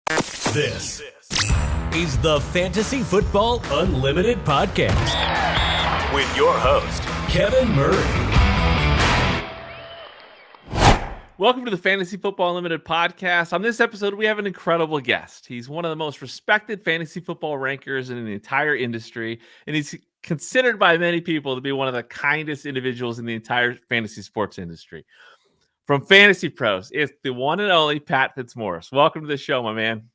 This is the Fantasy Football Unlimited podcast with your host, Kevin Murray. Welcome to the Fantasy Football Unlimited podcast. On this episode, we have an incredible guest. He's one of the most respected fantasy football rankers in the entire industry, and he's considered by many people to be one of the kindest individuals in the entire fantasy sports industry. From Fantasy Pros, it's the one and only Pat Fitzmaurice. Welcome to the show, my man.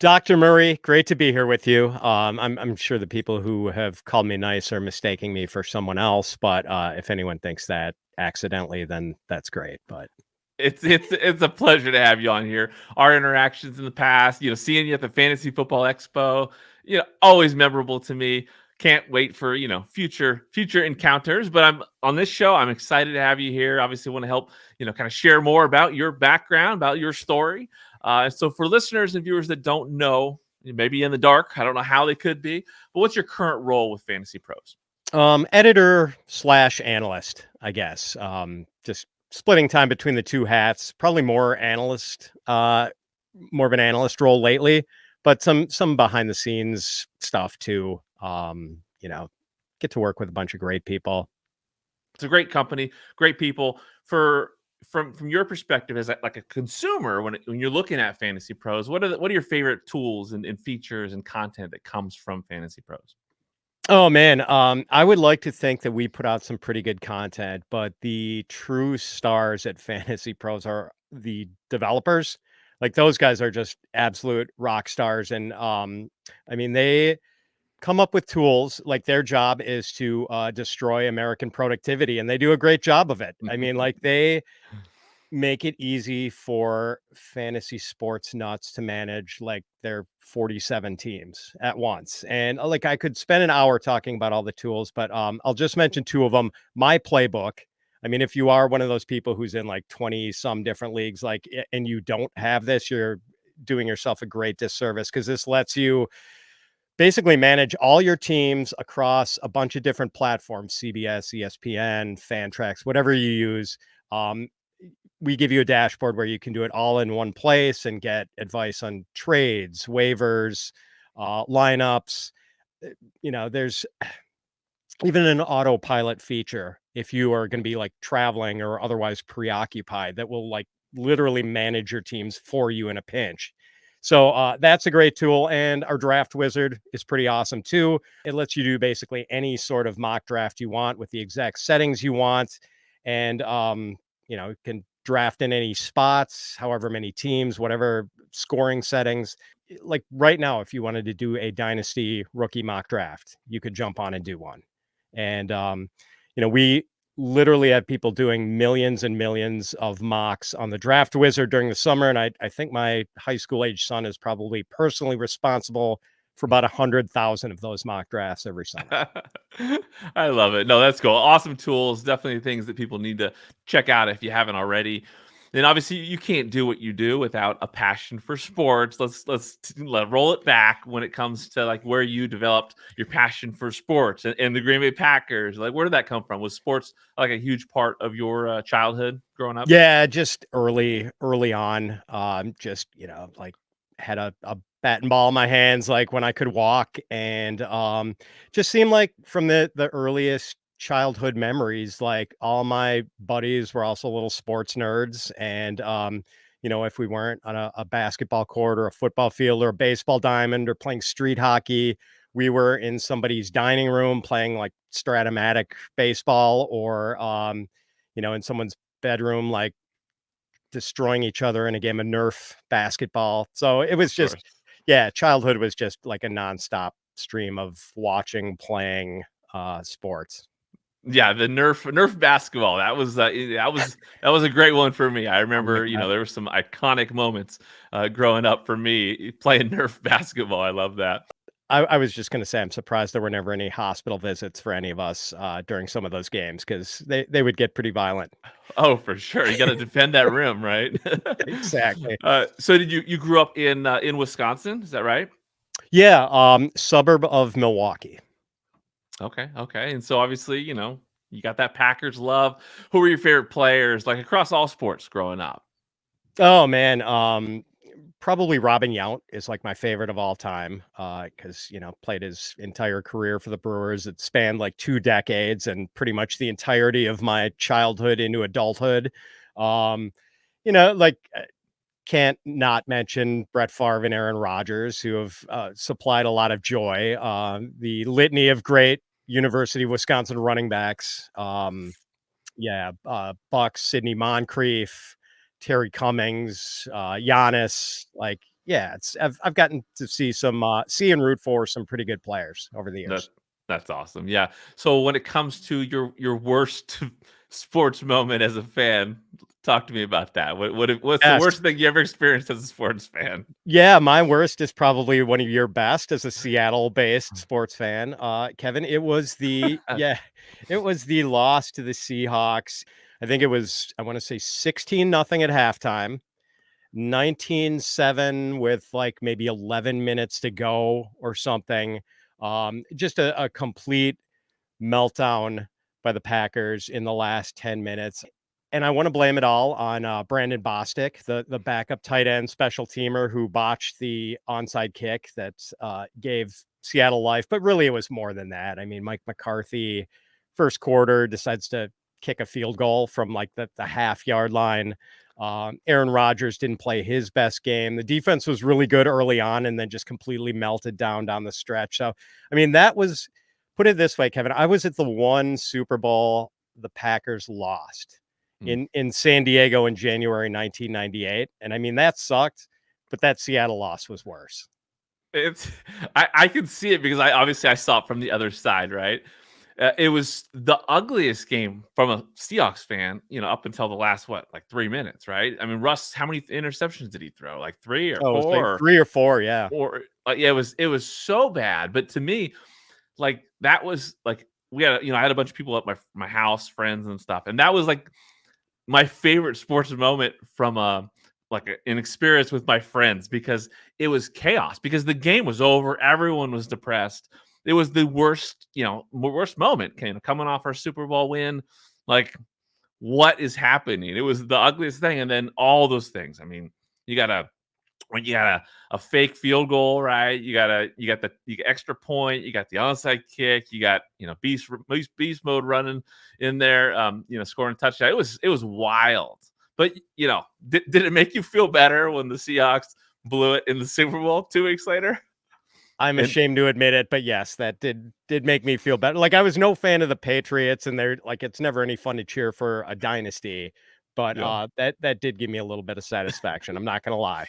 Dr. Murray, great to be here with you. I'm sure the people who have called me nice are mistaking me for someone else, but if anyone thinks that accidentally, then that's great. But It's a pleasure to have you on here. Our interactions in the past, seeing you at the Fantasy Football Expo, always memorable to me. Can't wait for, future encounters. But I'm on this show. I'm excited to have you here. Obviously, want to help, kind of share more about your background, about your story. So for listeners and viewers that don't know, maybe in the dark, I don't know how they could be, but what's your current role with Fantasy Pros? Editor/analyst, I guess. Just splitting time between the two hats. Probably more analyst, more of an analyst role lately, but some behind the scenes stuff too. Get to work with a bunch of great people. It's a great company, great people. From your perspective as like a consumer, when you're looking at Fantasy Pros, what are your favorite tools and features and content that comes from Fantasy Pros? Oh man, I would like to think that we put out some pretty good content, but the true stars at Fantasy Pros are the developers. Like those guys are just absolute rock stars, and they come up with tools. Like their job is to destroy American productivity, and they do a great job of it. I mean, like they make it easy for fantasy sports nuts to manage like their 47 teams at once. And like I could spend an hour talking about all the tools, but I'll just mention two of them. My Playbook. I mean, if you are one of those people who's in like 20 some different leagues, like, and you don't have this, you're doing yourself a great disservice, because this lets you basically manage all your teams across a bunch of different platforms, CBS, ESPN, Fantrax, whatever you use. We give you a dashboard where you can do it all in one place and get advice on trades, waivers, lineups. There's even an autopilot feature if you are going to be like traveling or otherwise preoccupied that will like literally manage your teams for you in a pinch. So that's a great tool. And our draft wizard is pretty awesome too. It lets you do basically any sort of mock draft you want with the exact settings you want. And, you can draft in any spots, however many teams, whatever scoring settings. Like right now, if you wanted to do a dynasty rookie mock draft, you could jump on and do one. And, we literally have people doing millions and millions of mocks on the draft wizard during the summer. And I think my high school age son is probably personally responsible for about 100,000 of those mock drafts every summer. I love it. No, that's cool. Awesome tools. Definitely things that people need to check out if you haven't already. And obviously, you can't do what you do without a passion for sports. Let's roll it back when it comes to like where you developed your passion for sports and the Green Bay Packers. Like, where did that come from? Was sports like a huge part of your childhood growing up? Yeah, just early on. Like had a bat and ball in my hands, like when I could walk, and just seemed like from the earliest childhood memories, like all my buddies were also little sports nerds, and if we weren't on a basketball court or a football field or a baseball diamond or playing street hockey, we were in somebody's dining room playing like Stratomatic baseball, or in someone's bedroom, like destroying each other in a game of Nerf basketball. So it was just, childhood was just like a nonstop stream of watching, playing sports. Yeah, the Nerf basketball. That was a great one for me. I remember, there were some iconic moments growing up for me playing Nerf basketball. I love that. I was just going to say, I'm surprised there were never any hospital visits for any of us during some of those games, because they would get pretty violent. Oh, for sure. You got to defend that rim, right? Exactly. So did you grew up in Wisconsin? Is that right? Yeah, suburb of Milwaukee. Okay. And so obviously, you got that Packers love. Who were your favorite players, like across all sports growing up? Oh man, Probably Robin Yount is like my favorite of all time, because played his entire career for the Brewers. It spanned like 2 decades and pretty much the entirety of my childhood into adulthood. Um, like can't not mention Brett Favre and Aaron Rodgers, who have supplied a lot of joy. The litany of great University of Wisconsin running backs. Bucks, Sidney Moncrief, Terry Cummings, Giannis. Like, yeah, I've gotten to see and root for some pretty good players over the That years. that's awesome. Yeah. So when it comes to your worst sports moment as a fan, talk to me about that. What's the Yes. worst thing you ever experienced as a sports fan? Yeah, my worst is probably one of your best as a Seattle-based sports fan, Kevin. It was the loss to the Seahawks. I think it was, I want to say 16-0 at halftime, 19-7 with like maybe 11 minutes to go or something. Just a complete meltdown by the Packers in the last 10 minutes. And I want to blame it all on Brandon Bostic, the backup tight end special teamer who botched the onside kick that gave Seattle life. But really, it was more than that. I mean, Mike McCarthy, first quarter, decides to kick a field goal from like the half-yard line. Aaron Rodgers didn't play his best game. The defense was really good early on and then just completely melted down the stretch. So, I mean, that was, put it this way, Kevin, I was at the one Super Bowl the Packers lost in San Diego in January 1998. And I mean, that sucked, but that Seattle loss was worse. It's I can see it because I saw it from the other side, right? It was the ugliest game from a Seahawks fan, up until the last like 3 minutes, right? I mean, Russ, how many interceptions did he throw? Like 3 or Oh, it was 4? like 3 or 4, yeah. Or yeah, it was so bad. But to me, like that was like we had I had a bunch of people at my house, friends and stuff, and that was like my favorite sports moment from an experience with my friends because it was chaos because the game was over, everyone was depressed. It was the worst, worst moment coming off our Super Bowl win. Like, what is happening? It was the ugliest thing, and then all those things. I mean, you got a fake field goal, right? You got the extra point, you got the onside kick, you got beast mode running in there, scoring a touchdown. It was wild. But did it make you feel better when the Seahawks blew it in the Super Bowl 2 weeks later? I'm ashamed to admit it, but yes, that did make me feel better. Like, I was no fan of the Patriots, and they're like, it's never any fun to cheer for a dynasty. But Yeah. that did give me a little bit of satisfaction. I'm not gonna lie.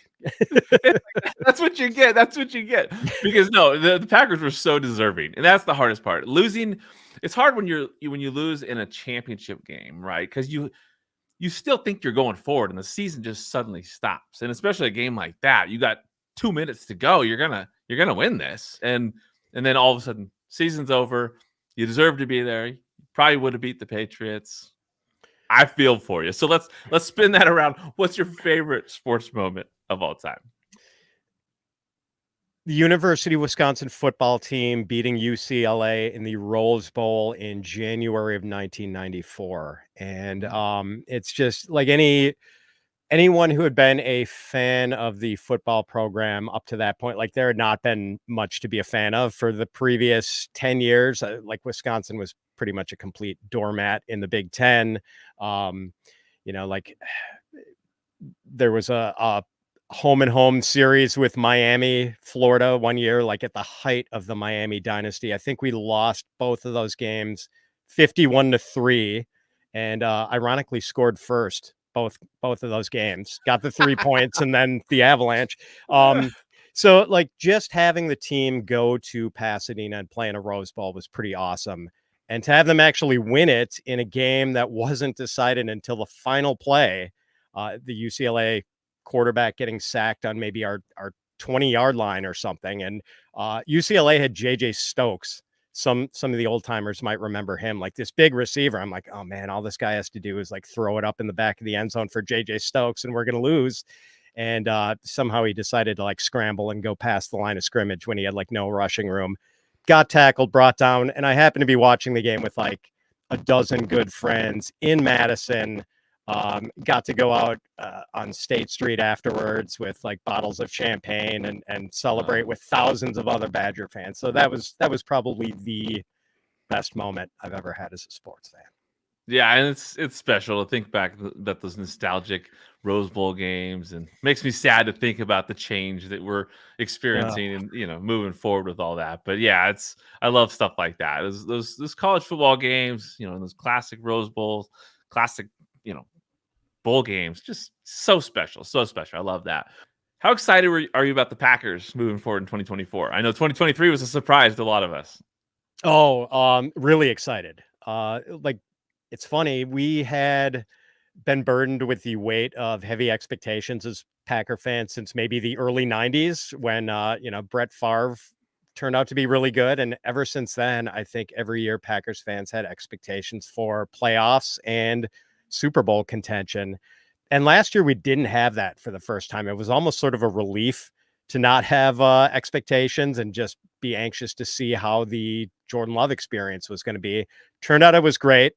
That's what you get. That's what you get. Because no, the Packers were so deserving, and that's the hardest part. Losing, it's hard when you lose in a championship game, right? Because you still think you're going forward, and the season just suddenly stops. And especially a game like that, you got 2 minutes to go. You're gonna win this, and then all of a sudden, season's over. You deserve to be there. You probably would have beat the Patriots. I feel for you. So let's spin that around. What's your favorite sports moment of all time? The University of Wisconsin football team beating UCLA in the Rose Bowl in January of 1994. And it's just like anyone who had been a fan of the football program up to that point, like there had not been much to be a fan of for the previous 10 years. Like Wisconsin was pretty much a complete doormat in the Big Ten. Like there was a home and home series with Miami, Florida one year, like at the height of the Miami dynasty. I think we lost both of those games 51-3, and ironically scored first both of those games, got the 3 points, and then the Avalanche. So like just having the team go to Pasadena and play in a Rose Bowl was pretty awesome. And to have them actually win it in a game that wasn't decided until the final play, the UCLA quarterback getting sacked on maybe our 20-yard line or something. And UCLA had JJ Stokes. Some of the old timers might remember him, like this big receiver. I'm like, oh man, all this guy has to do is like throw it up in the back of the end zone for JJ Stokes and we're going to lose. And somehow he decided to like scramble and go past the line of scrimmage when he had like no rushing room, got tackled, brought down. And I happened to be watching the game with like a dozen good friends in Madison. Got to go out on State Street afterwards with like bottles of champagne and celebrate with thousands of other Badger fans. So that was probably the best moment I've ever had as a sports fan. Yeah, and it's special to think back about those nostalgic Rose Bowl games, and makes me sad to think about the change that we're experiencing, and moving forward with all that. But yeah, I love stuff like that. Those college football games, those classic Rose Bowls, classic bowl games, just so special, so special. I love that. How excited are you about the Packers moving forward in 2024? I know 2023 was a surprise to a lot of us. Oh, really excited. Like, it's funny, we had been burdened with the weight of heavy expectations as Packer fans since maybe the early 90s when, Brett Favre turned out to be really good. And ever since then, I think every year Packers fans had expectations for playoffs and Super Bowl contention. And last year we didn't have that for the first time. It was almost sort of a relief to not have expectations and just be anxious to see how the Jordan Love experience was going to be. Turned out it was great.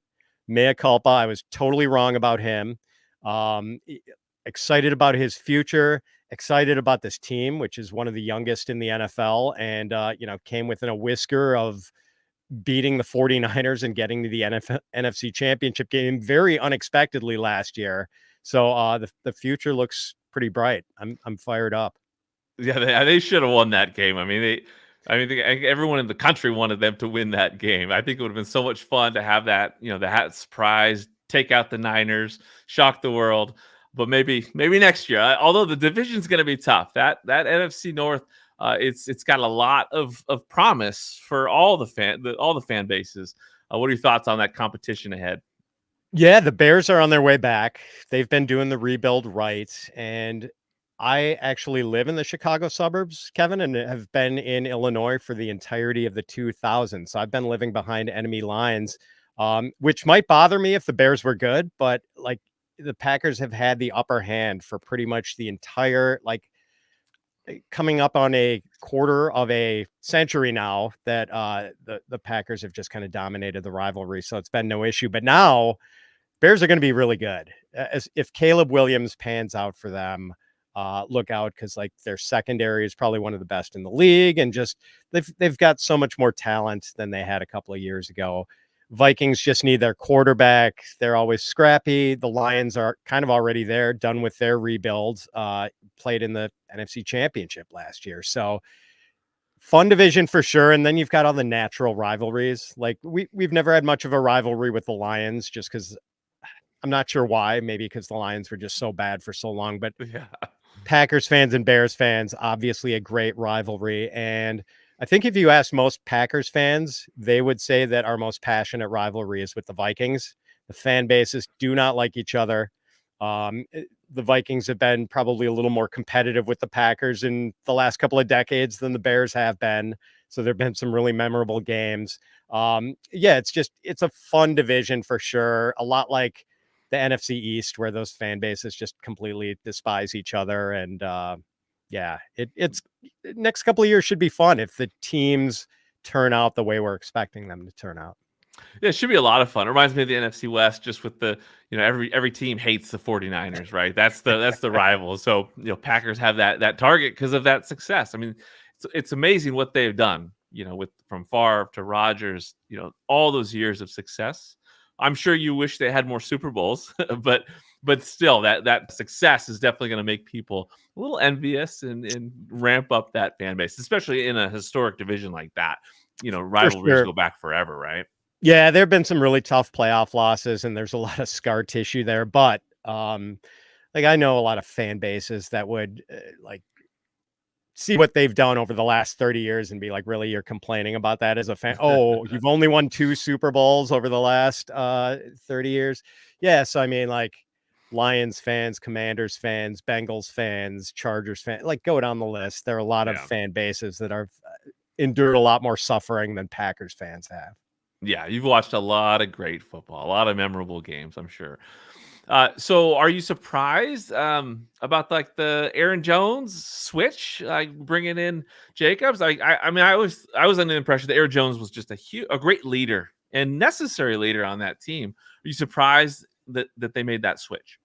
Mea culpa. I was totally wrong about him. Excited about his future, excited about this team, which is one of the youngest in the NFL, and, came within a whisker of beating the 49ers and getting to the NFC Championship game very unexpectedly last year. So the future looks pretty bright. I'm fired up. Yeah, they should have won that game. I mean, everyone in the country wanted them to win that game. I think it would have been so much fun to have that, that surprise, take out the Niners, shock the world. But maybe next year. Although the division's going to be tough, that NFC North, it's got a lot of promise for all the fan bases. What are your thoughts on that competition ahead? Yeah, the Bears are on their way back. They've been doing the rebuild right, and I actually live in the Chicago suburbs, Kevin, and have been in Illinois for the entirety of the 2000s. So I've been living behind enemy lines, which might bother me if the Bears were good, but like the Packers have had the upper hand for pretty much the entire, coming up on a quarter of a century now that the Packers have just kind of dominated the rivalry. So it's been no issue. But now Bears are going to be really good. As if Caleb Williams pans out for them, look out, because like their secondary is probably one of the best in the league, and just they've got so much more talent than they had a couple of years ago. Vikings just need their quarterback. They're always scrappy. The Lions are kind of already there, done with their rebuild. Played in the NFC Championship last year, so fun division for sure. And then you've got all the natural rivalries. Like we've never had much of a rivalry with the Lions, just because I'm not sure why. Maybe because the Lions were just so bad for so long. But Yeah. Packers fans and Bears fans, obviously a great rivalry. And I think if you ask most Packers fans, they would say that our most passionate rivalry is with the Vikings. The fan bases do not like each other. The Vikings have been probably a little more competitive with the Packers in the last couple of decades than the Bears have been. So there've been some really memorable games. It's a fun division for sure. A lot like the NFC East, where those fan bases just completely despise each other. And it's next couple of years should be fun if the teams turn out the way we're expecting them to turn out. Yeah, it should be a lot of fun. It reminds me of the NFC West, just with the, every team hates the 49ers, right? That's the rival. So, Packers have that target because of that success. I mean, it's amazing what they've done, from Favre to Rodgers, all those years of success. I'm sure you wish they had more Super Bowls, but still that success is definitely going to make people a little envious and ramp up that fan base, especially in a historic division like that. Rivalries go back forever, right? Yeah, there have been some really tough playoff losses, and there's a lot of scar tissue there. But I know a lot of fan bases that would see what they've done over the last 30 years and be like, really, you're complaining about that as a fan? Oh, you've only won 2 Super Bowls over the last 30 years. Yeah, so I mean, Lions fans, Commanders fans, Bengals fans, Chargers fans, go down the list. There are a lot of fan bases that are endured a lot more suffering than Packers fans have. Yeah, you've watched a lot of great football, a lot of memorable games, I'm sure. So are you surprised about the Aaron Jones switch, bringing in Jacobs? I was under the impression that Aaron Jones was just a great leader and necessary leader on that team. Are you surprised that they made that switch?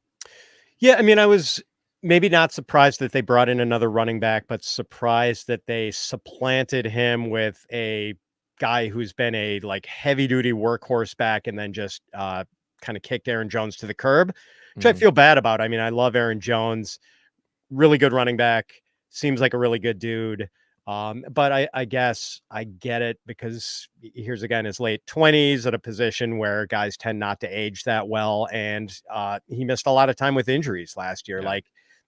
Yeah, I mean, I was maybe not surprised that they brought in another running back, but surprised that they supplanted him with a guy who's been a like heavy duty workhorse back and then just kind of kicked Aaron Jones to the curb, which I Mhm. feel bad about. I mean, I love Aaron Jones, really good running back, seems like a really good dude. But I guess I get it because here's a guy in his late 20s at a position where guys tend not to age that well. And he missed a lot of time with injuries last year. Yeah. Like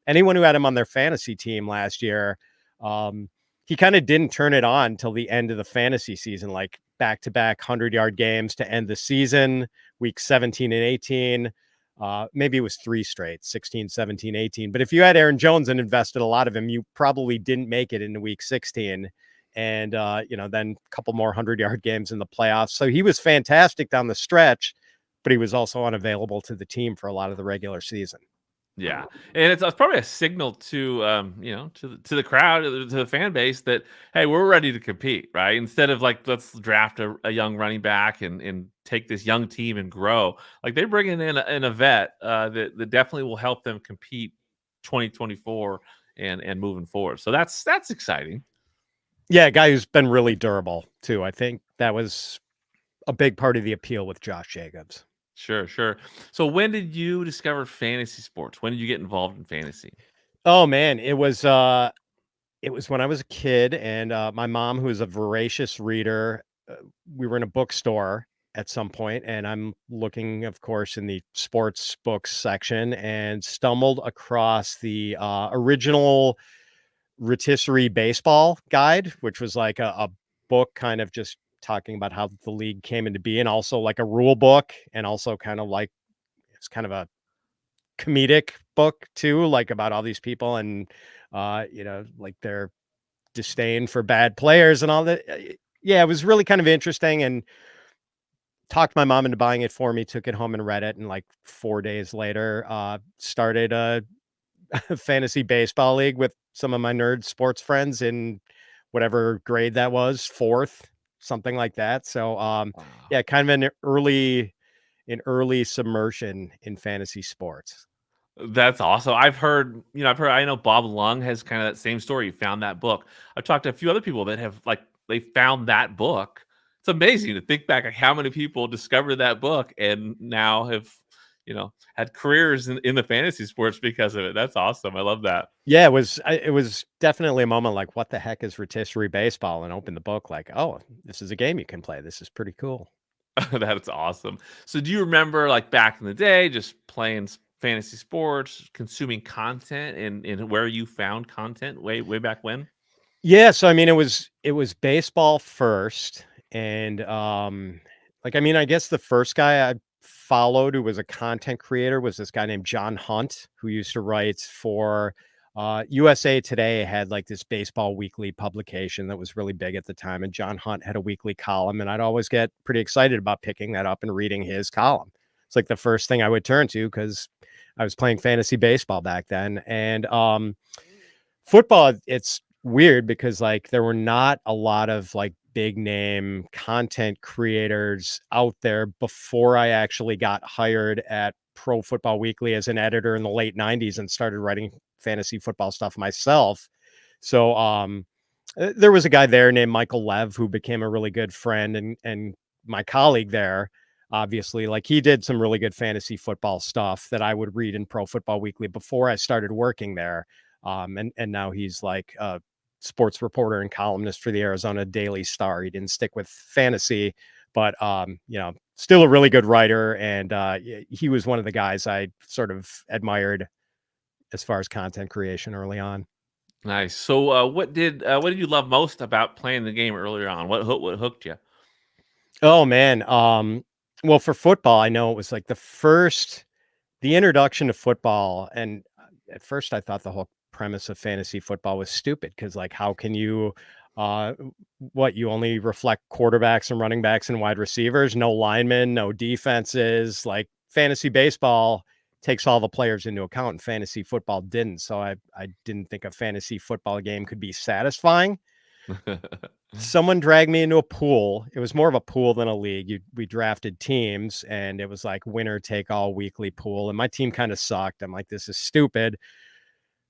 anyone who had him on their fantasy team last year, um, he kind of didn't turn it on till the end of the fantasy season, like back-to-back 100-yard games to end the season, week 17 and 18. Maybe it was 3 straight, 16, 17, 18. But if you had Aaron Jones and invested a lot of him, you probably didn't make it into week 16. And, then a couple more 100-yard games in the playoffs. So he was fantastic down the stretch, but he was also unavailable to the team for a lot of the regular season. Yeah, and it's probably a signal to to the crowd, to the fan base that hey, we're ready to compete, right? Instead of like let's draft a young running back and take this young team and grow. Like they're bringing in a vet that definitely will help them compete 2024 and moving forward. So that's exciting. Yeah, a guy who's been really durable, too. I think that was a big part of the appeal with Josh Jacobs. Sure, sure. So when did you discover fantasy sports? When did you get involved in fantasy? Oh, man. It was when I was a kid, and my mom, who is a voracious reader, we were in a bookstore at some point, and I'm looking, of course, in the sports books section, and stumbled across the original rotisserie baseball guide, which was like a book kind of just talking about how the league came into being, also like a rule book, and also kind of like it's kind of a comedic book too, like about all these people and like their disdain for bad players and all that. Yeah, it was really kind of interesting and talked my mom into buying it for me, took it home and read it. And like 4 days later, started a fantasy baseball league with some of my nerd sports friends in whatever grade that was, fourth, something like that. So, Wow. yeah, kind of an early submersion in fantasy sports. That's awesome. I know Bob Lung has kind of that same story. He found that book. I've talked to a few other people that have like they found that book. It's amazing to think back at how many people discovered that book and now have, had careers in the fantasy sports because of it. That's awesome. I love that. Yeah, it was definitely a moment like, what the heck is rotisserie baseball? And open the book like, oh, this is a game you can play. This is pretty cool. That's awesome. So do you remember like back in the day just playing fantasy sports, consuming content and where you found content way back when? Yeah, so I mean it was baseball first and like I mean I guess the first guy I followed who was a content creator was this guy named John Hunt who used to write for USA Today had like this baseball weekly publication that was really big at the time and John Hunt had a weekly column and I'd always get pretty excited about picking that up and reading his column. It's like the first thing I would turn to cuz I was playing fantasy baseball back then and football, it's weird because like there were not a lot of like big name content creators out there before I actually got hired at Pro Football Weekly as an editor in the late 90s and started writing fantasy football stuff myself. So there was a guy there named Michael Lev who became a really good friend and my colleague there. Obviously, like he did some really good fantasy football stuff that I would read in Pro Football Weekly before I started working there. And now he's like a sports reporter and columnist for the Arizona Daily Star. He didn't stick with fantasy, but still a really good writer. And he was one of the guys I sort of admired as far as content creation early on. Nice. So what did you love most about playing the game earlier on? What hooked you? Oh man. Well, for football, I know it was like the introduction to football. And at first I thought the whole premise of fantasy football was stupid because like how can you uh you only reflect quarterbacks and running backs and wide receivers, no linemen, no defenses, like fantasy baseball takes all the players into account and fantasy football didn't. So I didn't think a fantasy football game could be satisfying. Someone dragged me into a pool. It was more of a pool than a league. We drafted teams, and it was like winner take all weekly pool. And my team kind of sucked. I'm like, this is stupid.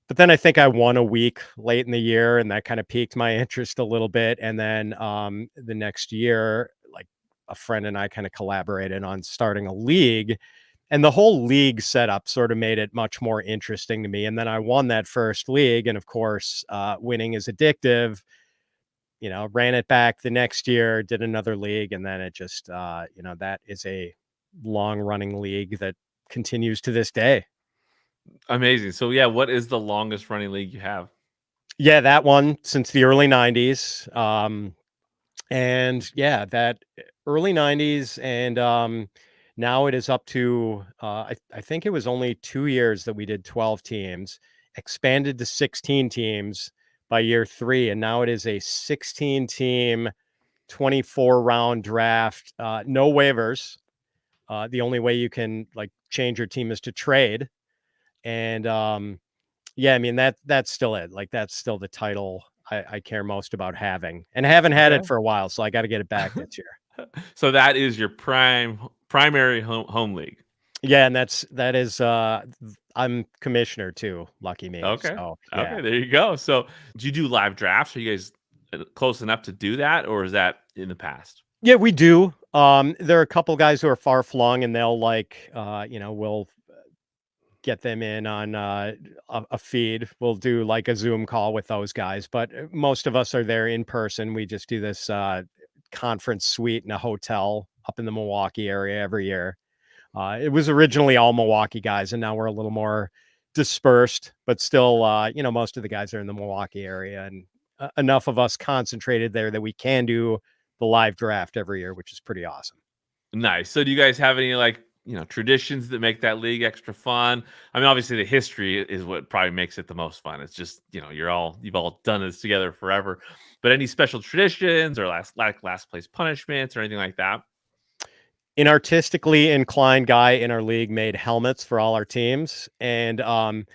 But then I think I won a week late in the year, and that kind of piqued my interest a little bit. And then the next year, like a friend and I kind of collaborated on starting a league, and the whole league setup sort of made it much more interesting to me. And then I won that first league, and of course, winning is addictive. Ran it back the next year, did another league, and then it just, that is a long running league that continues to this day. Amazing. So yeah, what is the longest running league you have? Yeah, that one since the early 90s. And yeah, that early 90s. And now it is up to, I think it was only 2 years that we did 12 teams, expanded to 16 teams by year 3. And now it is a 16 team, 24 round draft, no waivers. The only way you can like change your team is to trade. And yeah, I mean that's still it. Like that's still the title I care most about having, and I haven't had Okay. it for a while, so I got to get it back this year. So that is your primary home league. Yeah, and that is I'm commissioner too. Lucky me. Okay. So yeah. Okay, there you go. So do you do live drafts? Are you guys close enough to do that, or is that in the past? Yeah, we do. There are a couple guys who are far flung, and they'll like we'll get them in on a feed. We'll do like a Zoom call with those guys, but most of us are there in person. We just do this conference suite in a hotel up in the Milwaukee area every year. It was originally all Milwaukee guys, and now we're a little more dispersed, but still, most of the guys are in the Milwaukee area, and enough of us concentrated there that we can do the live draft every year, which is pretty awesome. Nice. So do you guys have any traditions that make that league extra fun? I mean, obviously the history is what probably makes it the most fun. It's just, you've all done this together forever. But any special traditions or last place punishments or anything like that? An artistically inclined guy in our league made helmets for all our teams, and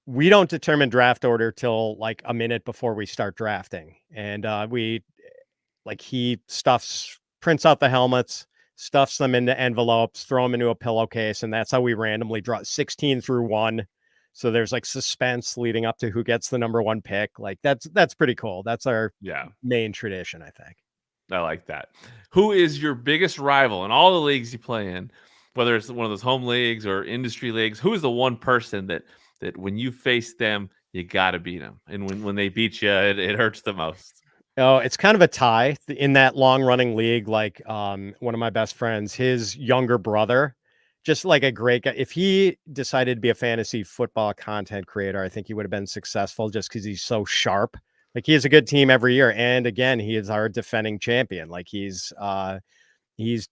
we don't determine draft order till like a minute before we start drafting. And we like he prints out the helmets, stuffs them into envelopes, throw them into a pillowcase, and that's how we randomly draw 16 through 1. So there's like suspense leading up to who gets the number 1 pick. Like that's pretty cool. That's our Yeah, main tradition, I think. I like that. Who is your biggest rival in all the leagues you play in, whether it's one of those home leagues or industry leagues? Who is the one person that when you face them, you got to beat them, and when they beat you, it hurts the most? Oh, it's kind of a tie in that long running league. Like one of my best friends, his younger brother, just like a great guy. If he decided to be a fantasy football content creator, I think he would have been successful just because he's so sharp. Like he has a good team every year. And again, he is our defending champion. Like he's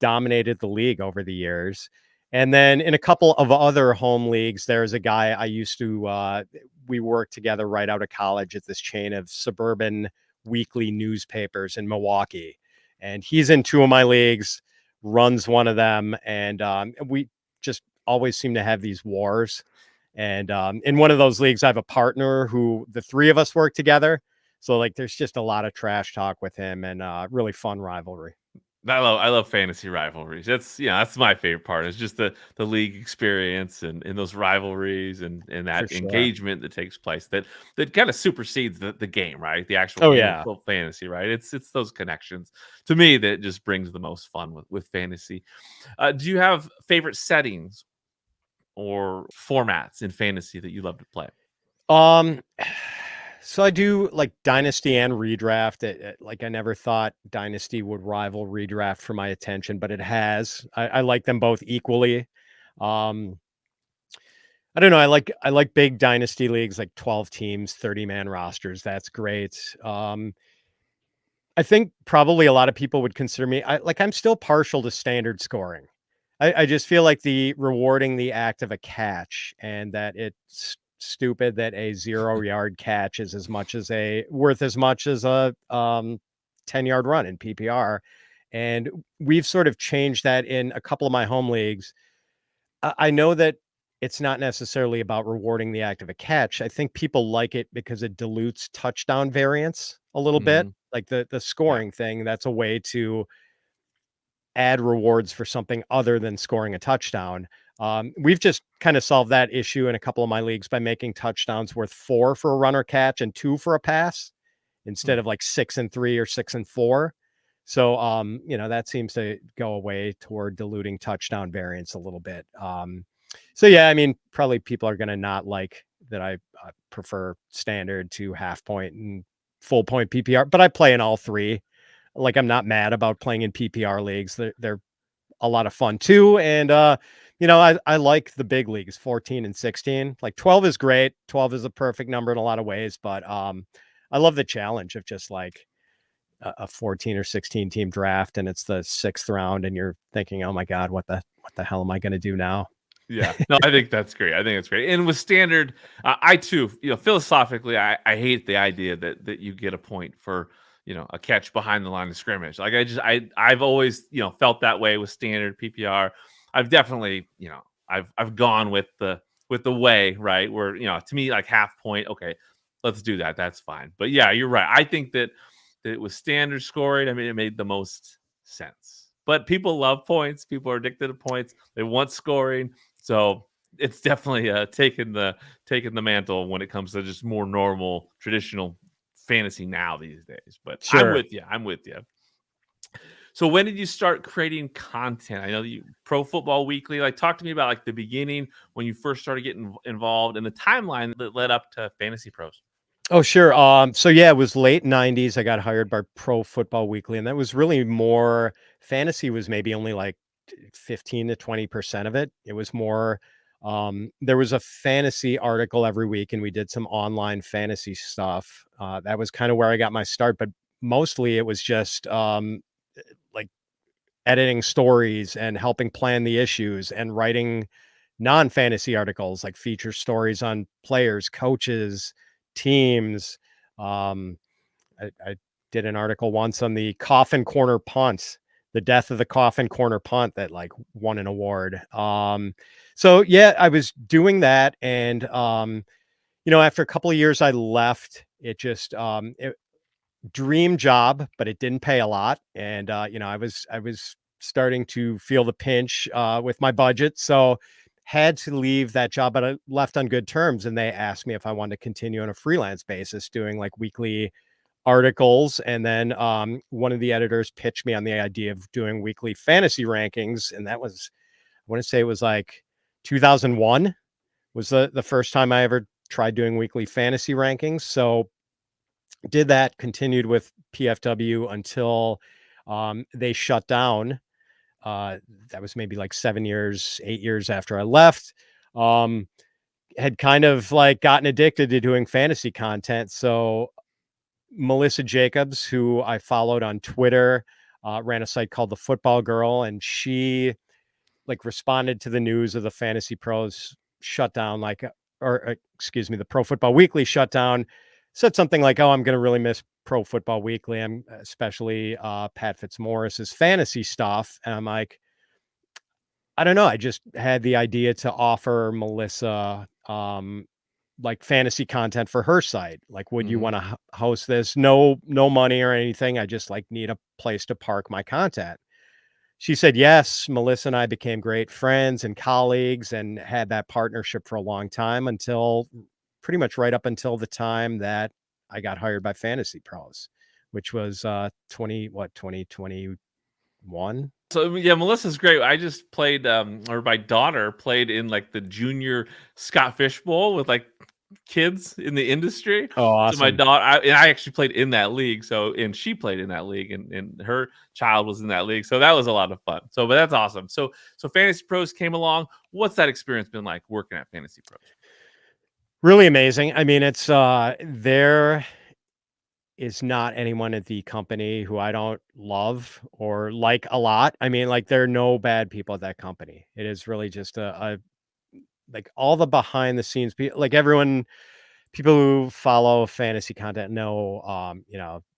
dominated the league over the years. And then in a couple of other home leagues, there's a guy I used to, we worked together right out of college at this chain of suburban weekly newspapers in Milwaukee. And he's in 2 of my leagues, runs one of them. And we just always seem to have these wars. And in one of those leagues, I have a partner who the 3 of us work together. So like there's just a lot of trash talk with him, and really fun rivalry. I love fantasy rivalries. That's my favorite part. It's just the league experience and those rivalries and For that sure. engagement that takes place that kind of supersedes the game, right? The actual Oh, game of yeah. fantasy, right? It's those connections to me that just brings the most fun with fantasy. Do you have favorite settings or formats in fantasy that you love to play? Um, so I do like Dynasty and Redraft. Like I never thought Dynasty would rival Redraft for my attention, but it has. I like them both equally. Um, I don't know. I like big Dynasty leagues, like 12 teams, 30-man rosters. That's great. I think probably a lot of people would consider me. I'm still partial to standard scoring. I just feel like the rewarding the act of a catch, and that it's stupid that a 0-yard catch is worth as much as a 10-yard run in PPR. And we've sort of changed that in a couple of my home leagues. I know that it's not necessarily about rewarding the act of a catch. I think people like it because it dilutes touchdown variance a little bit, Mhm. like the Yeah. scoring thing. That's a way to add rewards for something other than scoring a touchdown. We've just kind of solved that issue in a couple of my leagues by making touchdowns worth 4 for a run or catch and 2 for a pass instead Hmm. of like 6 and 3 or 6 and 4. So, that seems to go away toward diluting touchdown variance a little bit. So yeah, I mean, probably people are going to not like that. I prefer standard to half point and full point PPR, but I play in all three. Like, I'm not mad about playing in PPR leagues. They're a lot of fun too. And, I like the big leagues, 14 and 16. Like 12 is great. 12 is a perfect number in a lot of ways, but I love the challenge of just like a 14 or 16 team draft and it's the 6th round and you're thinking, oh my God, what the hell am I going to do now? Yeah. No, I think that's great. I think it's great. And with standard, I too, philosophically, I hate the idea that you get a point for, a catch behind the line of scrimmage. Like I've always, felt that way with standard PPR. I've definitely, I've gone with the way, right? Where, to me, like half point, okay, let's do that. That's fine. But yeah, you're right. I think that it was standard scoring. I mean, it made the most sense. But people love points. People are addicted to points. They want scoring. So it's definitely taking the mantle when it comes to just more normal, traditional fantasy now these days. But I'm Sure. with you. I'm with you. So when did you start creating content? I know that you Pro Football Weekly. Like, talk to me about like the beginning when you first started getting involved and the timeline that led up to Fantasy Pros. Oh, sure. So yeah, it was late 90s. I got hired by Pro Football Weekly, and that was really more fantasy was maybe only like 15 to 20% of it. It was more there was a fantasy article every week, and we did some online fantasy stuff. That was kind of where I got my start, but mostly it was just like editing stories and helping plan the issues and writing non-fantasy articles like feature stories on players, coaches, teams. Um, I did an article once on the coffin corner punt, the death of the coffin corner punt that like won an award. So yeah, I was doing that, and after a couple of years, I left. It just dream job, but it didn't pay a lot, and I was starting to feel the pinch with my budget, so had to leave that job, but I left on good terms, and they asked me if I wanted to continue on a freelance basis doing like weekly articles. And then one of the editors pitched me on the idea of doing weekly fantasy rankings, and that was, I want to say it was like 2001 was the first time I ever tried doing weekly fantasy rankings. So did that, continued with PFW until they shut down. Uh, that was maybe like 7 years, 8 years after I left. Um, had kind of like gotten addicted to doing fantasy content. So Melissa Jacobs, who I followed on Twitter, ran a site called The Football Girl, and she like responded to the news of the Fantasy Pros shutdown, excuse me, the Pro Football Weekly shutdown. Said something like, "Oh, I'm going to really miss Pro Football Weekly. I'm especially Pat Fitzmaurice's fantasy stuff." And I'm like, I don't know. I just had the idea to offer Melissa like fantasy content for her site. Like, would you Mhm. want to host this? No money or anything. I just like need a place to park my content. She said yes. Melissa and I became great friends and colleagues and had that partnership for a long time until pretty much right up until the time that I got hired by Fantasy Pros, which was 2021. So yeah, Melissa's great. I just played, or my daughter played in like the junior Scott Fish Bowl with like kids in the industry. Oh, So my awesome. daughter, I actually played in that league. So, and she played in that league, and her child was in that league. So that was a lot of fun. So, but that's awesome. So Fantasy Pros came along. What's that experience been like working at Fantasy Pros? Really amazing. I mean, it's there is not anyone at the company who I don't love or like a lot. I mean, like there are no bad people at that company. It is really just a like all the behind the scenes people, like everyone, people who follow fantasy content know,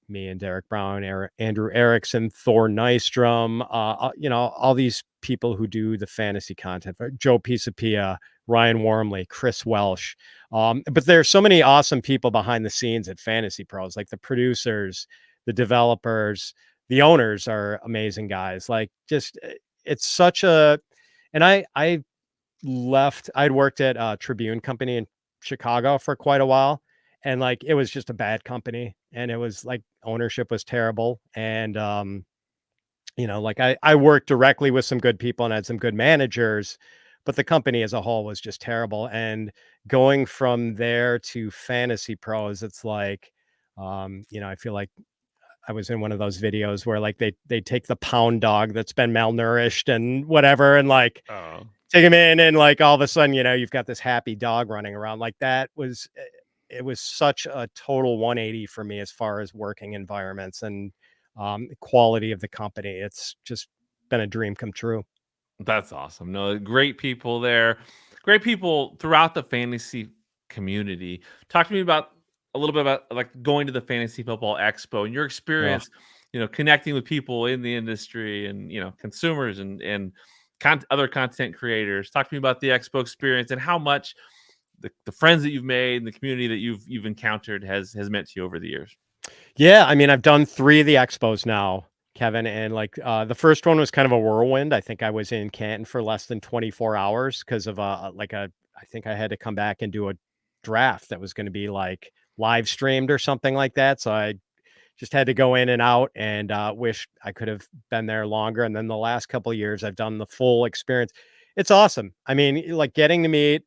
me and Derek Brown, Andrew Erickson, Thor Nystrom, all these people who do the fantasy content, Joe Pisapia, Ryan Wormley, Chris Welsh. But there's so many awesome people behind the scenes at Fantasy Pros, like the producers, the developers, the owners are amazing guys. Like just it's such a, and I left, I'd worked at a Tribune company in Chicago for quite a while. And like, it was just a bad company and it was like ownership was terrible. And, like I worked directly with some good people and had some good managers, but the company as a whole was just terrible. And going from there to Fantasy Pros, it's like, I feel like I was in one of those videos where like they take the pound dog that's been malnourished and whatever, and like Oh, take him in, and like all of a sudden, you've got this happy dog running around. Like that was it was such a total 180 for me as far as working environments and quality of the company. It's just been a dream come true. that's awesome. No, great people there. Great people throughout the fantasy community. Talk to me about a little bit about like going to the Fantasy Football Expo and your Oh, experience, connecting with people in the industry and, consumers and other content creators. Talk to me about the expo experience and how much the friends that you've made and the community that you've encountered has meant to you over the years. yeah. I mean, I've done 3 of the expos now, Kevin, and like the first one was kind of a whirlwind. I think I was in Canton for less than 24 hours because of I think I had to come back and do a draft that was going to be like live streamed or something like that. So I just had to go in and out, and wish I could have been there longer. And then the last couple of years, I've done the full experience. It's awesome. I mean, like getting to meet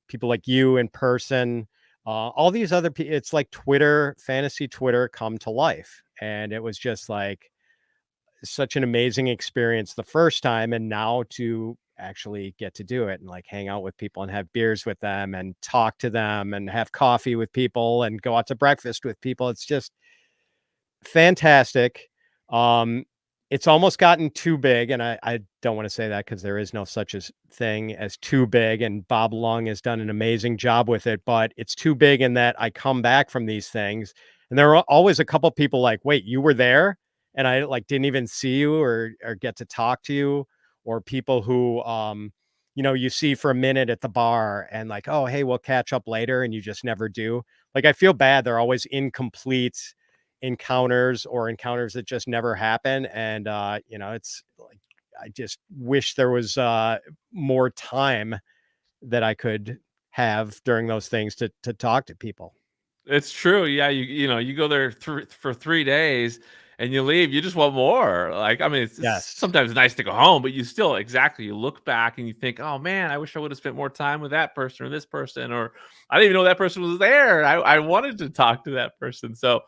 people like you in person, all these other people. It's like Twitter, fantasy Twitter come to life. And it was just like such an amazing experience the first time. And now to actually get to do it and like hang out with people and have beers with them and talk to them and have coffee with people and go out to breakfast with people. It's just fantastic. Um, it's almost gotten too big, and I don't want to say that because there is no such as thing as too big, and Bob Lung has done an amazing job with it. But it's too big in that I come back from these things, and there are always a couple people like, "Wait, you were there?" And I like didn't even see you or get to talk to you, or people who you see for a minute at the bar and like, "Oh, hey, we'll catch up later," and you just never do. Like I feel bad. They're always incomplete encounters or encounters that just never happen. And it's like I just wish there was more time that I could have during those things to talk to people. It's true. Yeah, you go there for 3 days and you leave. You just want more. Like, I mean, it's Yes. sometimes nice to go home, but you still exactly. You look back and you think, oh man, I wish I would have spent more time with that person or this person, or I didn't even know that person was there. I wanted to talk to that person. So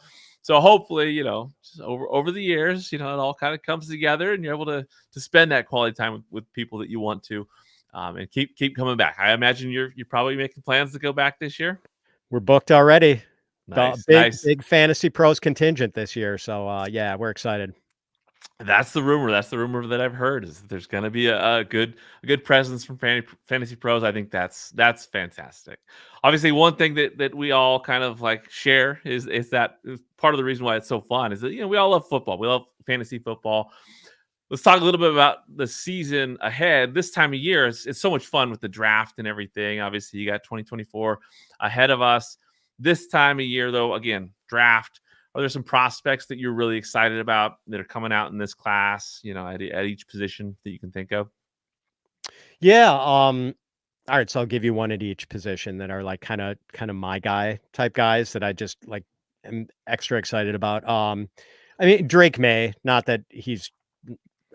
hopefully, just over the years, it all kind of comes together and you're able to spend that quality time with people that you want to, and keep coming back. I imagine you're probably making plans to go back this year. We're booked already. The Nice, big nice. big fantasy pros contingent this year. So yeah, we're excited. That's the rumor. That's the rumor that I've heard is that there's going to be a good presence from fantasy pros. I think that's fantastic. Obviously, one thing that we all kind of like share is that is part of the reason why it's so fun is that we all love football. We love fantasy football. Let's talk a little bit about the season ahead. This time of year, it's so much fun with the draft and everything. Obviously, you got 2024 ahead of us. This time of year, though, again, draft. Are there some prospects that you're really excited about that are coming out in this class, at each position that you can think of? Yeah. All right, so I'll give you one at each position that are like kind of my guy type guys that I just like am extra excited about. I mean Drake May, not that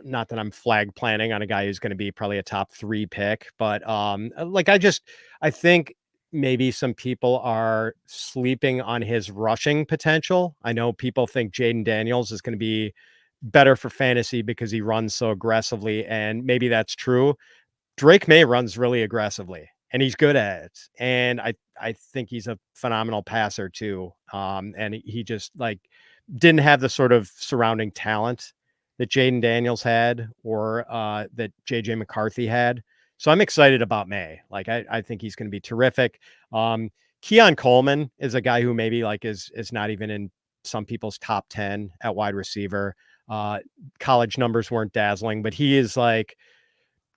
I'm flag planning on a guy who's going to be probably a top 3 pick, but like I think maybe some people are sleeping on his rushing potential. I know people think Jaden Daniels is going to be better for fantasy because he runs so aggressively, and maybe that's true. Drake May runs really aggressively and he's good at it. And I think he's a phenomenal passer too. And he just like didn't have the sort of surrounding talent that Jaden Daniels had or that JJ McCarthy had. So I'm excited about May. Like I think he's going to be terrific. Keon Coleman is a guy who maybe like is not even in some people's top 10 at wide receiver. College numbers weren't dazzling, but he is like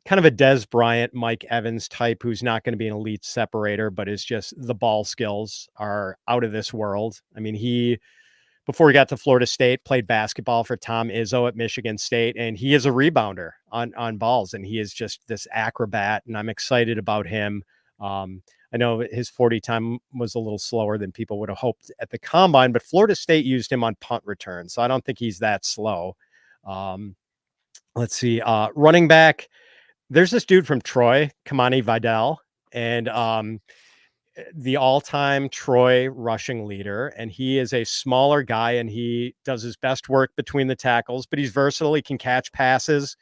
kind of a Des Bryant, Mike Evans type who's not going to be an elite separator, but is just the ball skills are out of this world. I mean, before he got to Florida State, played basketball for Tom Izzo at Michigan State, and he is a rebounder on balls, and he is just this acrobat, and I'm excited about him. I know his 40 time was a little slower than people would have hoped at the combine, but Florida State used him on punt return, so I don't think he's that slow. Let's see, running back. There's this dude from Troy, Kamani Vidal, and the all-time Troy rushing leader, and he is a smaller guy, and he does his best work between the tackles, but he's versatile. He can catch passes.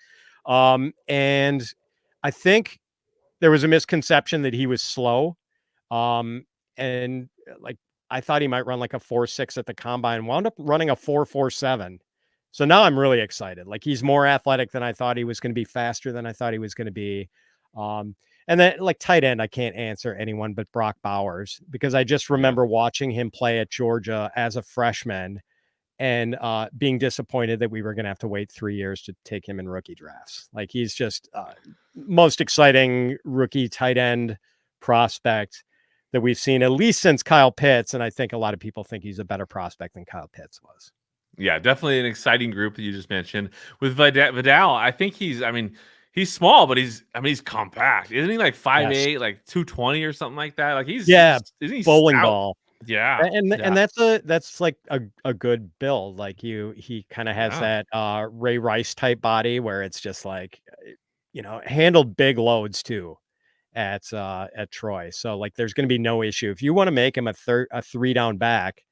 And I think there was a misconception that he was slow. And like, I thought he might run like a 4.6 at the combine, wound up running a 4.47. So now I'm really excited. Like, he's more athletic than I thought he was going to be, faster than I thought he was going to be. And then, like, tight end, I can't answer anyone but Brock Bowers, because I just remember watching him play at Georgia as a freshman and being disappointed that we were going to have to wait 3 years to take him in rookie drafts. Like, he's just most exciting rookie tight end prospect that we've seen, at least since Kyle Pitts. And I think a lot of people think he's a better prospect than Kyle Pitts was. Yeah, definitely an exciting group that you just mentioned. With Vidal, I think he's small, but he's compact. Isn't he like 5'8", Yes. like 220 or something like that? Like, Isn't he bowling stout? ball? Yeah. And that's like a good build. Like, he kind of has that Ray Rice type body where it's just like, handled big loads too at Troy. So, like, there's going to be no issue if you want to make him a 3-down back.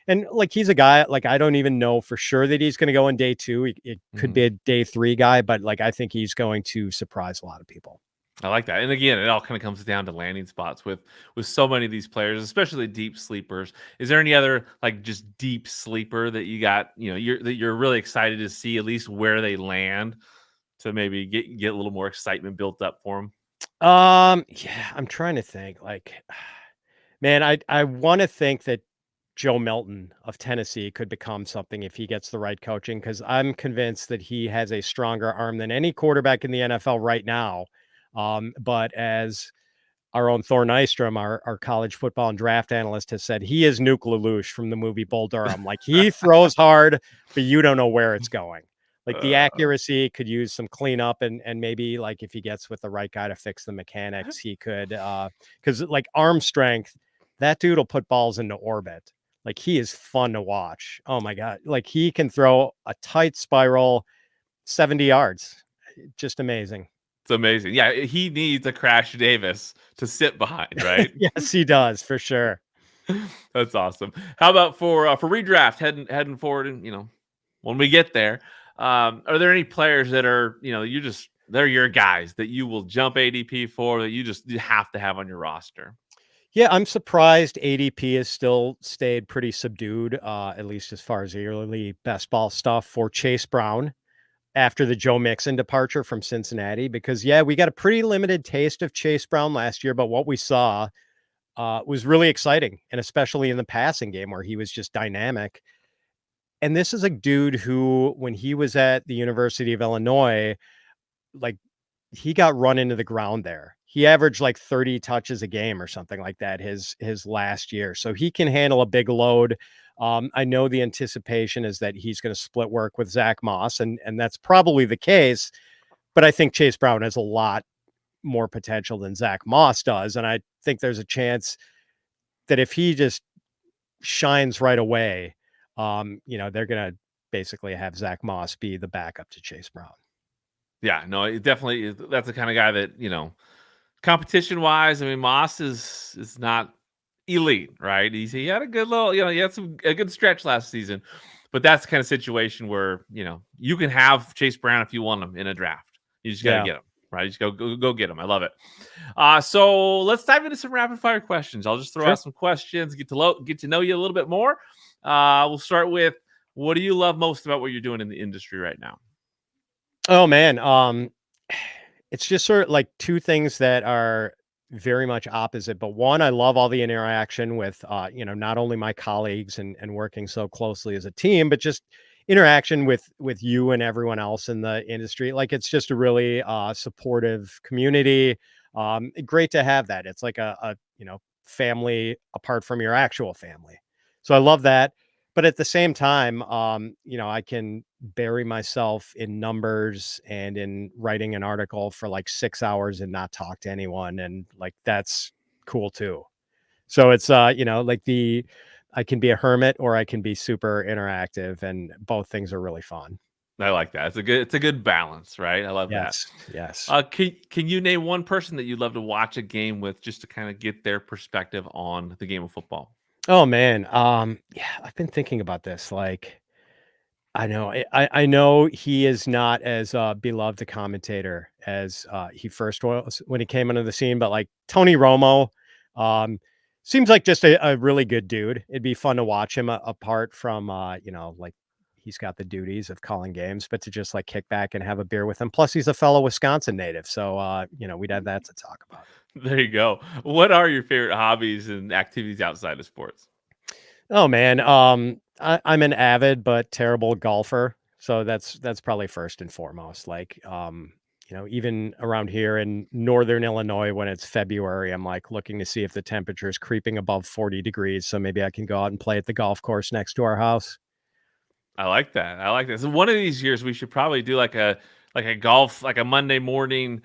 And like, he's a guy, like, I don't even know for sure that he's going to go in day 2. It could be a day 3 guy, but like, I think he's going to surprise a lot of people. I like that. And again, it all kind of comes down to landing spots with so many of these players, especially deep sleepers. Is there any other, like, just deep sleeper that you got, you're really excited to see at least where they land, to maybe get a little more excitement built up for them? Yeah, I'm trying to think, like, man, I want to think that Joe Milton of Tennessee could become something if he gets the right coaching, because I'm convinced that he has a stronger arm than any quarterback in the NFL right now. But as our own Thor Nystrom, our college football and draft analyst, has said, he is Nuke Lelouch from the movie Bull Durham. Like, he throws hard, but you don't know where it's going. Like, the accuracy could use some cleanup, and maybe, like, if he gets with the right guy to fix the mechanics, he could, because like, arm strength, that dude will put balls into orbit. Like, he is fun to watch. Oh my God. Like, he can throw a tight spiral 70 yards. Just amazing. It's amazing. Yeah, he needs a Crash Davis to sit behind, right? Yes, he does, for sure. That's awesome. How about for redraft, heading forward, and when we get there, are there any players that are, they're your guys that you will jump ADP for, that you have to have on your roster? Yeah, I'm surprised ADP has still stayed pretty subdued, at least as far as the early best ball stuff, for Chase Brown after the Joe Mixon departure from Cincinnati, because we got a pretty limited taste of Chase Brown last year, but what we saw was really exciting, and especially in the passing game where he was just dynamic. And this is a dude who, when he was at the University of Illinois, like, he got run into the ground there. He averaged like 30 touches a game or something like that his last year. So he can handle a big load. I know the anticipation is that he's going to split work with Zach Moss, and that's probably the case. But I think Chase Brown has a lot more potential than Zach Moss does. And I think there's a chance that if he just shines right away, they're going to basically have Zach Moss be the backup to Chase Brown. Yeah, no, it definitely is. That's the kind of guy that, competition wise, I mean, Moss is not elite, right? He had a good little, he had a good stretch last season, but that's the kind of situation where, you can have Chase Brown if you want him in a draft. You just got to get him, right? You just go get him. I love it. So let's dive into some rapid fire questions. I'll just throw out some questions, get to know you a little bit more. We'll start with, what do you love most about what you're doing in the industry right now? Oh man. It's just sort of like two things that are very much opposite, but one, I love all the interaction with, not only my colleagues and working so closely as a team, but just interaction with you and everyone else in the industry. Like it's just a really supportive community. Great to have that. It's like a family apart from your actual family. So I love that. But at the same time, I can bury myself in numbers and in writing an article for like 6 hours and not talk to anyone. And like, that's cool too. So it's, I can be a hermit or I can be super interactive, and both things are really fun. I like that. It's a good balance, right? I love that. Yes. Yes. Can you name one person that you'd love to watch a game with just to kind of get their perspective on the game of football? Oh man. Yeah, I've been thinking about this. Like, I know he is not as beloved a commentator as he first was when he came into the scene, but like Tony Romo, um, seems like just a really good dude. It'd be fun to watch him apart from like he's got the duties of calling games, but to just like kick back and have a beer with him. Plus, he's a fellow Wisconsin native, so we'd have that to talk about. There you go. What are your favorite hobbies and activities outside of sports? Oh man, I'm an avid but terrible golfer, so that's probably first and foremost. Like, even around here in northern Illinois, when it's February, I'm like looking to see if the temperature is creeping above 40 degrees, so maybe I can go out and play at the golf course next to our house. I like that. I like that. So one of these years we should probably do like a golf, like a Monday morning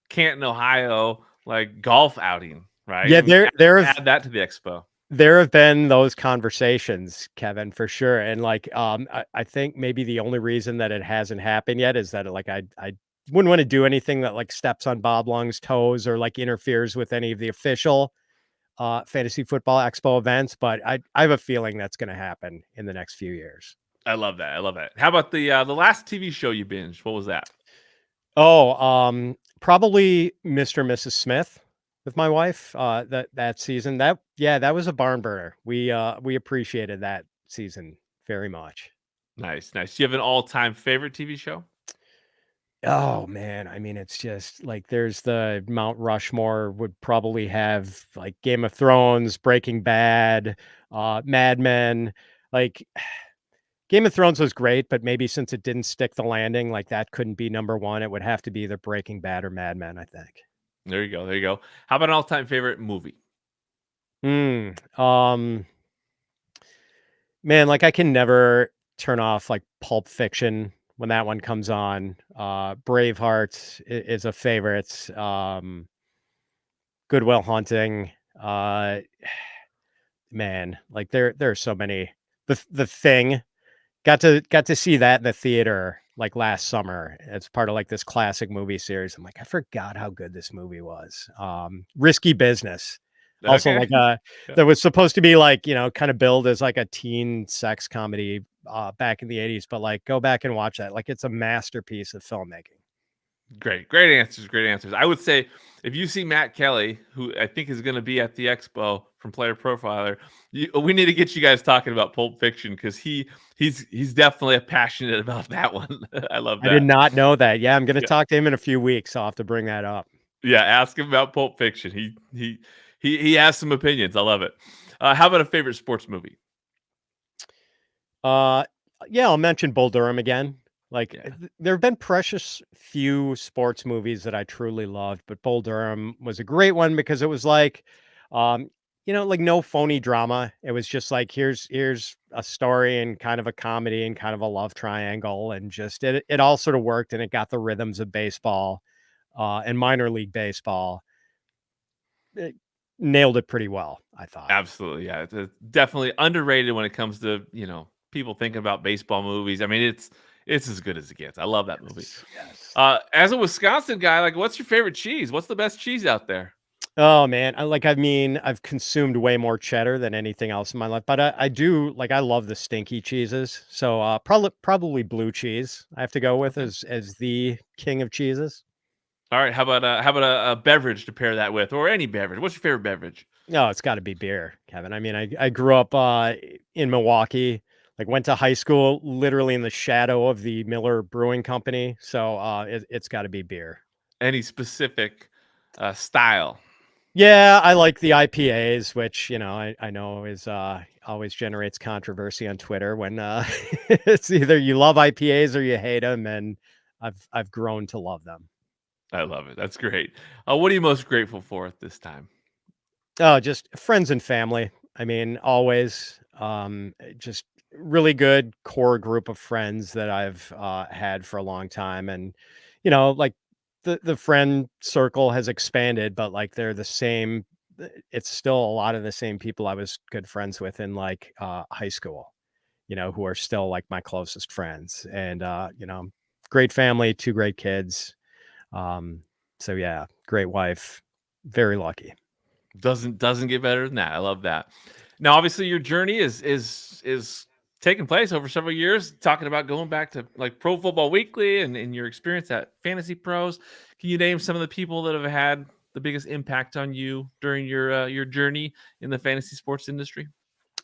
Canton, Ohio, like golf outing, right? Yeah, And we there there have add that to the expo. there have been those conversations, Kevin, for sure. And like, I think maybe the only reason that it hasn't happened yet is that like I wouldn't want to do anything that like steps on Bob Long's toes or like interferes with any of the official fantasy football expo events. But I have a feeling that's going to happen in the next few years. I love that. I love that. How about the last TV show you binged? What was that? Oh, probably Mr. and Mrs. Smith with my wife. That season. That was a barn burner. We appreciated that season very much. Nice, nice. Do you have an all-time favorite TV show? Oh man, I mean, it's just like there's the Mount Rushmore would probably have like Game of Thrones, Breaking Bad, Mad Men. Like Game of Thrones was great, but maybe since it didn't stick the landing, like that couldn't be number one. It would have to be either Breaking Bad or Mad Men, I think. There you go. There you go. How about an all-time favorite movie? Hmm. Man, like I can never turn off like Pulp Fiction when that one comes on. Braveheart is a favorite. Goodwill Hunting. Man, like there are so many. The Thing, got to see that in the theater like last summer. It's part of like this classic movie series. I'm like, I forgot how good this movie was. Risky Business. Also, Okay. like Yeah. that was supposed to be like, kind of billed as like a teen sex comedy back in the 80s, but like go back and watch that. Like it's a masterpiece of filmmaking. Great, great answers, great answers. I would say if you see Matt Kelly, who I think is going to be at the expo from Player Profiler, we need to get you guys talking about Pulp Fiction because he's definitely passionate about that one. I love I did that. not know that. Yeah, I'm gonna Yeah, talk to him in a few weeks. I'll have to bring that up. yeah. Ask him about Pulp Fiction. He has some opinions. I love it. How about a favorite sports movie? Uh, yeah, I'll mention Bull Durham again. Like, Yeah, there have been precious few sports movies that I truly loved, but Bull Durham was a great one because it was like, um, like no phony drama. It was just like here's a story and kind of a comedy and kind of a love triangle, and just it all sort of worked, and it got the rhythms of baseball, and minor league baseball. It nailed it pretty well, I thought. absolutely. Yeah, it's definitely underrated when it comes to people thinking about baseball movies. I mean, it's as good as it gets. I love that movie. Yes, yes. As a Wisconsin guy, like, what's your favorite cheese? What's the best cheese out there? Oh man, I mean, I've consumed way more cheddar than anything else in my life, but I do like I love the stinky cheeses. So probably blue cheese. I have to go with Okay. as the king of cheeses. All right. How about a beverage to pair that with, or any beverage? What's your favorite beverage? No, it's got to be beer, Kevin. I mean, I grew up in Milwaukee. Like went to high school literally in the shadow of the Miller Brewing Company. So it's got to be beer. Any specific style? Yeah, I like the IPAs, which, I know is always generates controversy on Twitter when it's either you love IPAs or you hate them, and I've grown to love them. I love it. That's great. What are you most grateful for at this time? Oh, just friends and family. I mean, always just really good core group of friends that I've had for a long time, and like the friend circle has expanded, but like they're the same. It's still a lot of the same people I was good friends with in like high school. Who are still like my closest friends, and great family, two great kids. Um, so yeah, great wife, very lucky. Doesn't get better than that. I love that. Now, obviously, your journey is taking place over several years. Talking about going back to like Pro Football Weekly and your experience at Fantasy Pros. Can you name some of the people that have had the biggest impact on you during your journey in the fantasy sports industry?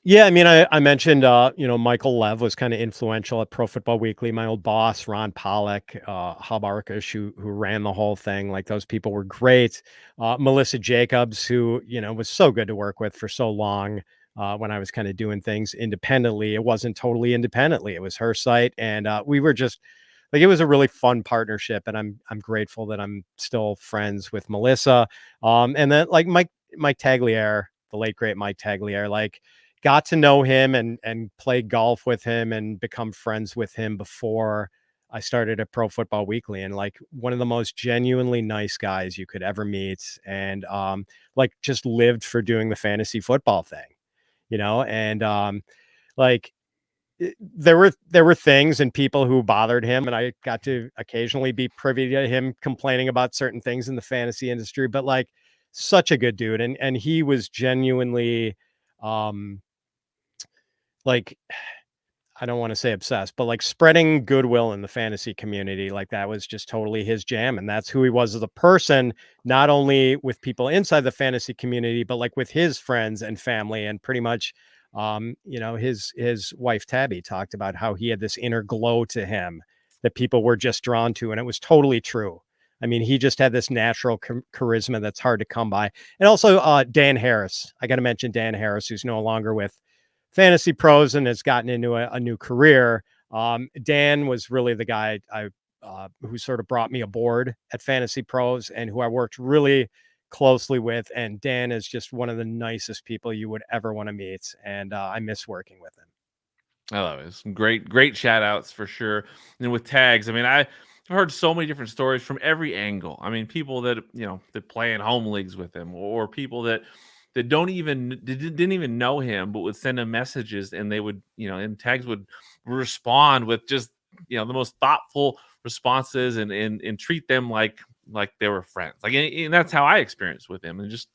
Yeah, I mean, I mentioned, Michael Lev was kind of influential at Pro Football Weekly. My old boss, Ron Pollock, Hub Arkush, who ran the whole thing. Like those people were great. Melissa Jacobs, who was so good to work with for so long. When I was kind of doing things independently, it wasn't totally independently. It was her site, and we were just like it was a really fun partnership. And I'm grateful that I'm still friends with Melissa. And then like Mike Tagliere, the late great Mike Tagliere, like got to know him and play golf with him and become friends with him before I started at Pro Football Weekly, and like one of the most genuinely nice guys you could ever meet, and like just lived for doing the fantasy football thing, and like there were things and people who bothered him, and I got to occasionally be privy to him complaining about certain things in the fantasy industry, but like such a good dude, and he was genuinely um like I don't want to say obsessed, but like spreading goodwill in the fantasy community, like that was just totally his jam. And that's who he was as a person, not only with people inside the fantasy community, but like with his friends and family. And pretty much, his wife Tabby talked about how he had this inner glow to him that people were just drawn to. And it was totally true. I mean, he just had this natural charisma that's hard to come by. And also Dan Harris. I got to mention Dan Harris, who's no longer with Fantasy Pros and has gotten into a new career. Dan was really the guy who sort of brought me aboard at Fantasy Pros and who I worked really closely with. And Dan is just one of the nicest people you would ever want to meet. And I miss working with him. I love it. Some great shout outs for sure. And with tags, I mean, I've heard so many different stories from every angle. I mean, people that that play in home leagues with him, or people that don't even didn't even know him, but would send him messages, and they would and tags would respond with just the most thoughtful responses, and treat them like they were friends. Like, and that's how I experienced with him. And just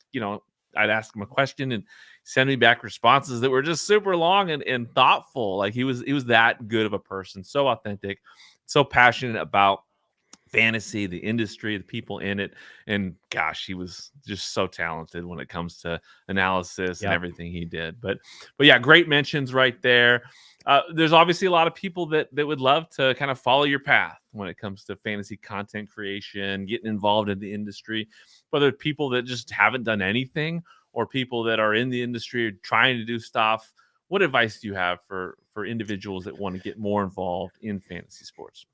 I'd ask him a question and send me back responses that were just super long and thoughtful. Like he was that good of a person, so authentic, so passionate about fantasy, the industry, the people in it. And gosh, he was just so talented when it comes to analysis and Yep. everything he did. But yeah, great mentions right there. There's obviously a lot of people that would love to kind of follow your path when it comes to fantasy content creation, getting involved in the industry, whether it's people that just haven't done anything or people that are in the industry trying to do stuff. What advice do you have for individuals that want to get more involved in fantasy sports?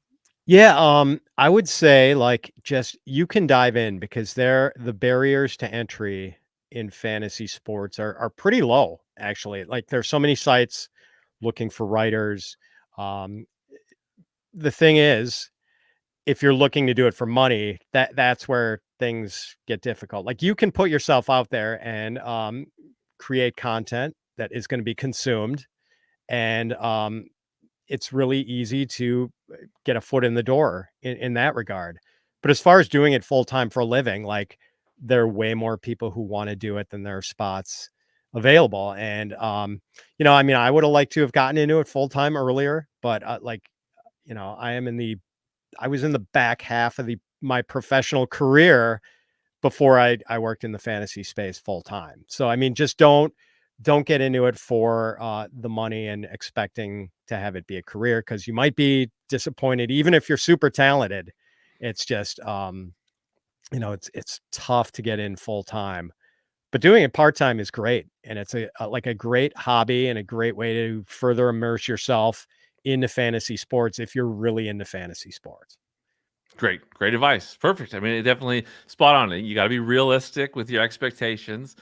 Yeah, I would say like just you can dive in because the barriers to entry in fantasy sports are pretty low, actually. Like there's so many sites looking for writers. Um, the thing is, if you're looking to do it for money, that's where things get difficult. Like you can put yourself out there and create content that is going to be consumed, and it's really easy to get a foot in the door in that regard. But as far as doing it full time for a living, like there are way more people who want to do it than there are spots available. And I mean, I would have liked to have gotten into it full time earlier, but I was in the back half of my professional career before I worked in the fantasy space full time. So I mean, just don't get into it for the money and expecting to have it be a career, because you might be disappointed even if you're super talented. It's just it's tough to get in full time. but doing it part-time is great. And it's like a great hobby and a great way to further immerse yourself into fantasy sports if you're really into fantasy sports. Great advice. Perfect. I mean, it definitely spot on. You got to be realistic with your expectations,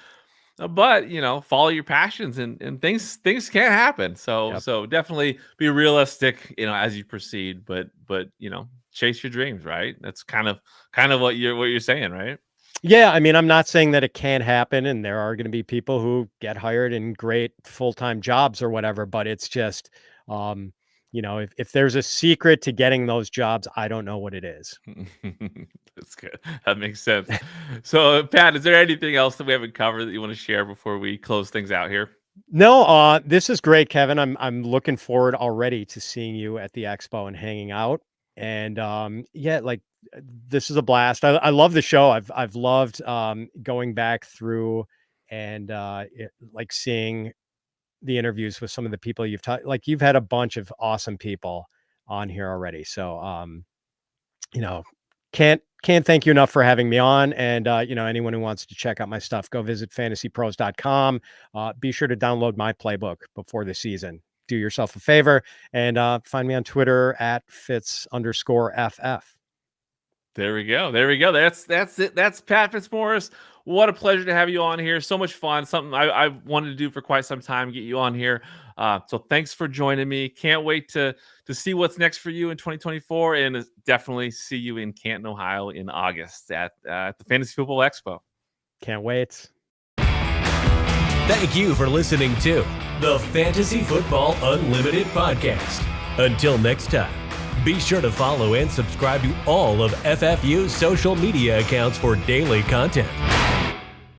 but follow your passions, and things can happen. So Yep. so definitely be realistic, as you proceed. But chase your dreams. Right. That's kind of what you're saying, right? Yeah, I mean, I'm not saying that it can't happen, and there are going to be people who get hired in great full-time jobs or whatever, but it's just, if there's a secret to getting those jobs, I don't know what it is. That's good. That makes sense. So, Pat, is there anything else that we haven't covered that you want to share before we close things out here? No, this is great, Kevin. I'm looking forward already to seeing you at the expo and hanging out. And yeah, like this is a blast. I love the show. I've loved going back through and like seeing the interviews with some of the people you've taught. Like you've had a bunch of awesome people on here already. So you know, can't thank you enough for having me on. And anyone who wants to check out my stuff, go visit fantasypros.com. Be sure to download my playbook before the season. Do yourself a favor and find me on Twitter at Fitz_FF. There we go. That's it. That's Pat Fitzmaurice. What a pleasure to have you on here. So much fun. Something I wanted to do for quite some time, get you on here. So thanks for joining me. Can't wait to see what's next for you in 2024, and definitely see you in Canton, Ohio in August at the Fantasy Football Expo. Can't wait. Thank you for listening to the Fantasy Football Unlimited podcast. Until next time, be sure to follow and subscribe to all of FFU's social media accounts for daily content.